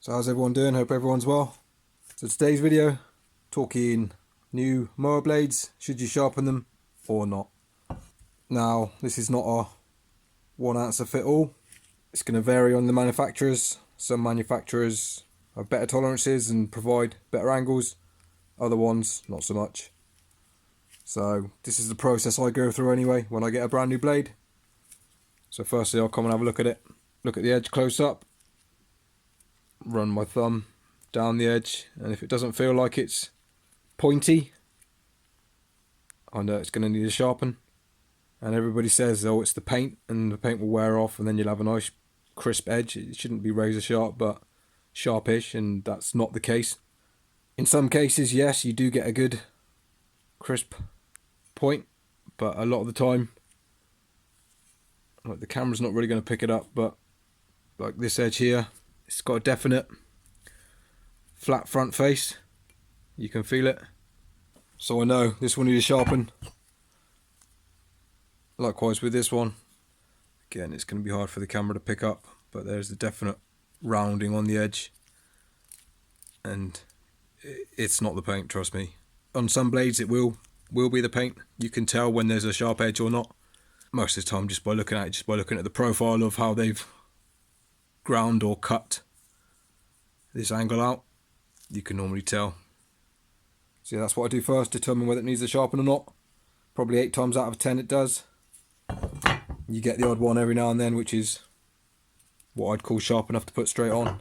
So how's everyone doing? Hope everyone's well. So today's video, talking new mower blades. Should you sharpen them or not? Now, this is not a one answer fit all. It's going to vary on the manufacturers. Some manufacturers have better tolerances and provide better angles. Other ones, not so much. So this is the process I go through anyway when I get a brand new blade. So firstly, I'll come and have a look at it. Look at the edge close up. Run my thumb down the edge, and if it doesn't feel like it's pointy, I know it's going to need a sharpen. And everybody says, oh, it's the paint, and the paint will wear off and then you'll have a nice crisp edge. It shouldn't be razor sharp, but sharpish, and that's not the case. In some cases, yes, you do get a good crisp point, but a lot of the time, like, the camera's not really going to pick it up, but like this edge here, it's got a definite flat front face. You can feel it. So I know this will need a sharpen. Likewise with this one. Again, it's going to be hard for the camera to pick up, but there's the definite rounding on the edge. And it's not the paint, trust me. On some blades it will be the paint. You can tell when there's a sharp edge or not. Most of the time just by looking at it, just by looking at the profile of how they've ground or cut this angle out, you can normally tell. So yeah, that's what I do first, determine whether it needs a sharpen or not. Probably 8 times out of 10 it does. You get the odd one every now and then, which is what I'd call sharp enough to put straight on.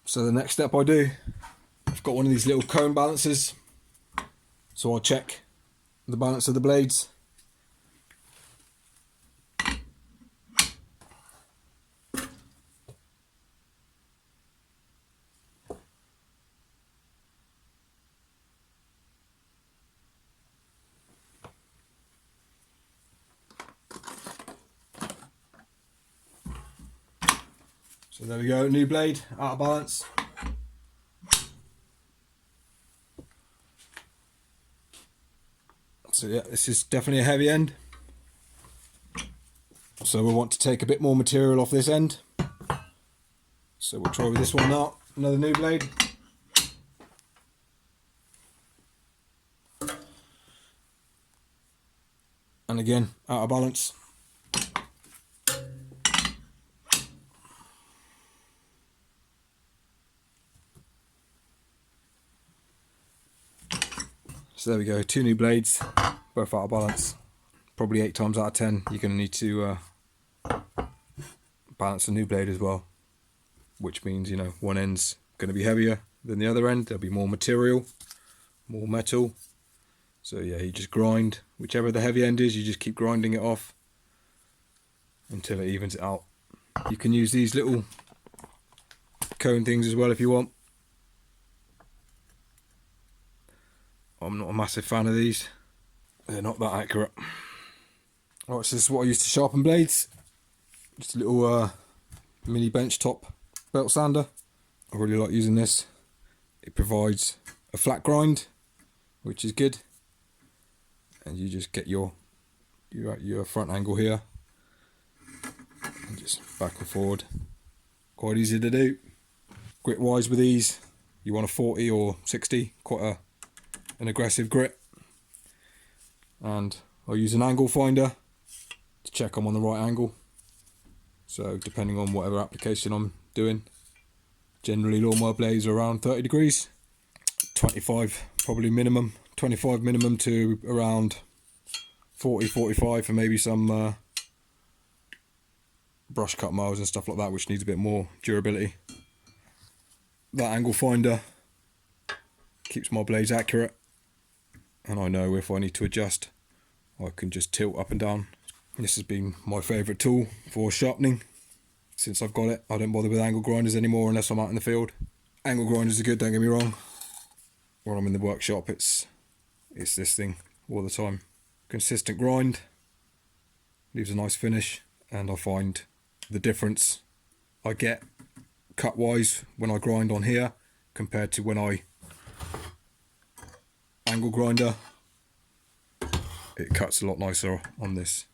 So the next step I do, I've got one of these little cone balancers, so I'll check the balance of the blades. So there we go, new blade, out of balance. So yeah, this is definitely a heavy end. So we'll want to take a bit more material off this end. So we'll try with this one now, another new blade. And again, out of balance. So there we go, 2 new blades, both out of balance. Probably 8 times out of 10 you're going to need to balance a new blade as well. Which means, you know, one end's going to be heavier than the other end. There'll be more material, more metal. So yeah, you just grind. Whichever the heavy end is, you just keep grinding it off until it evens it out. You can use these little cone things as well if you want. I'm not a massive fan of these. They're not that accurate. Alright, so this is what I use to sharpen blades. Just a little mini bench top belt sander. I really like using this. It provides a flat grind, which is good. And you just get your front angle here. And just back and forward. Quite easy to do. Grit wise with these, you want a 40 or 60, quite an aggressive grit. And I'll use an angle finder to check I'm on the right angle. So depending on whatever application I'm doing, generally lawnmower blades are around 30 degrees, 25 probably minimum, 25 minimum to around 40, 45 for maybe some brush cut mowers and stuff like that, which needs a bit more durability. That angle finder keeps my blades accurate, and I know if I need to adjust, I can just tilt up and down. This has been my favourite tool for sharpening since I've got it. I don't bother with angle grinders anymore unless I'm out in the field. Angle grinders are good, don't get me wrong. When I'm in the workshop, it's this thing all the time. Consistent grind, leaves a nice finish, and I find the difference I get cut wise when I grind on here compared to when I angle grinder. It cuts a lot nicer on this.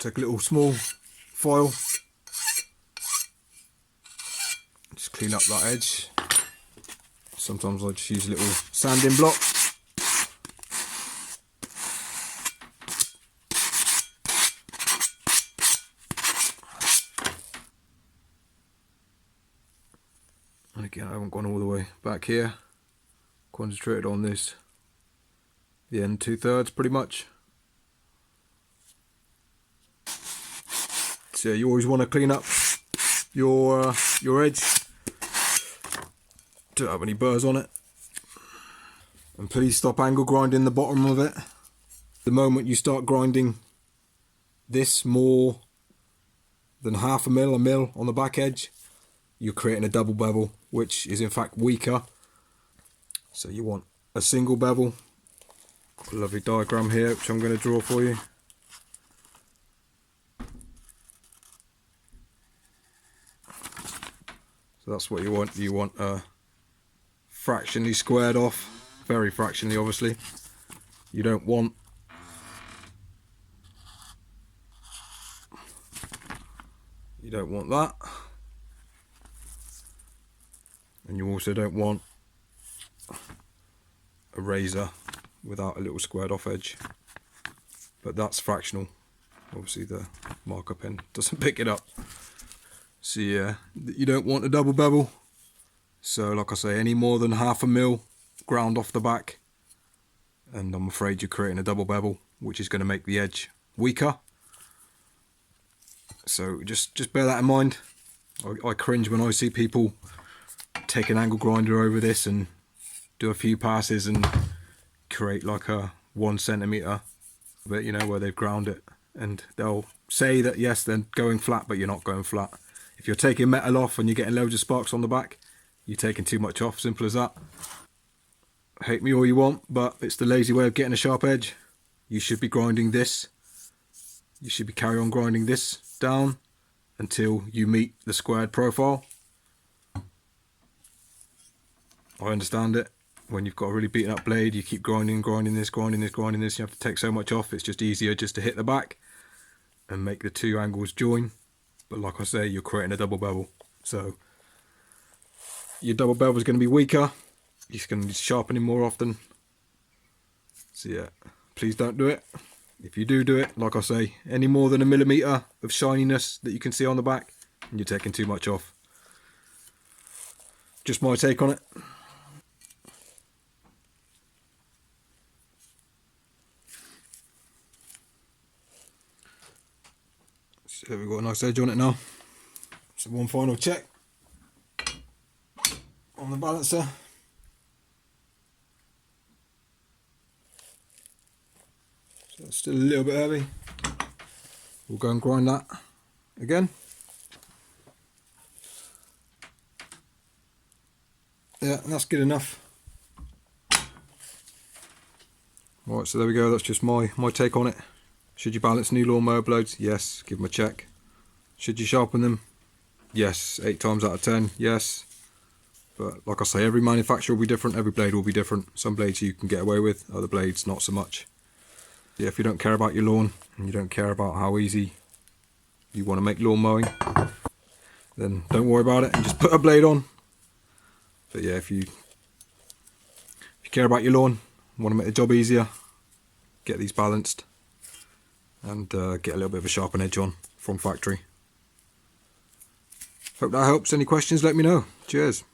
take a little small file, just clean up that edge. Sometimes I just use a little sanding block. And again, I haven't gone all the way back here. Concentrated on this, the end 2/3 pretty much. So you always want to clean up your edge. Don't have any burrs on it. And please stop angle grinding the bottom of it. The moment you start grinding this more than half a mil on the back edge, you're creating a double bevel, which is in fact weaker. So you want a single bevel. Got a lovely diagram here which I'm going to draw for you. So that's what you want. You want a fractionally squared off, very fractionally obviously. You don't want that, and you also don't want a razor without a little squared off edge, but that's fractional. Obviously the marker pen doesn't pick it up. So yeah, you don't want a double bevel. So like I say, any more than half a mil ground off the back, and I'm afraid you're creating a double bevel, which is going to make the edge weaker. So just bear that in mind. I cringe when I see people take an angle grinder over this and do a few passes and create like a 1 centimeter bit, you know, where they've ground it, and they'll say that yes, they're going flat, but you're not going flat. If you're taking metal off and you're getting loads of sparks on the back, you're taking too much off. Simple as that. Hate me all you want, but it's the lazy way of getting a sharp edge. You should be grinding this. You should be carry on grinding this down until you meet the squared profile. I understand it. When you've got a really beaten up blade, you keep grinding this, you have to take so much off. It's just easier just to hit the back and make the two angles join. But like I say, you're creating a double bevel. So your double bevel is going to be weaker. You're going to be sharpening more often. So yeah, please don't do it. If you do it, like I say, any more than a millimeter of shininess that you can see on the back, and you're taking too much off. Just my take on it. So we've got a nice edge on it now. So one final check on the balancer. So it's still a little bit heavy. We'll go and grind that again. Yeah, that's good enough. Right, so there we go. That's just my take on it. Should you balance new lawnmower blades? Yes, give them a check. Should you sharpen them? Yes, 8 times out of 10, yes. But like I say, every manufacturer will be different, every blade will be different. Some blades you can get away with, other blades not so much. Yeah, if you don't care about your lawn, and you don't care about how easy you want to make lawn mowing, then don't worry about it and just put a blade on. But yeah, if you care about your lawn, want to make the job easier, get these balanced and get a little bit of a sharpen edge on from factory. Hope that helps. Any questions, let me know. Cheers.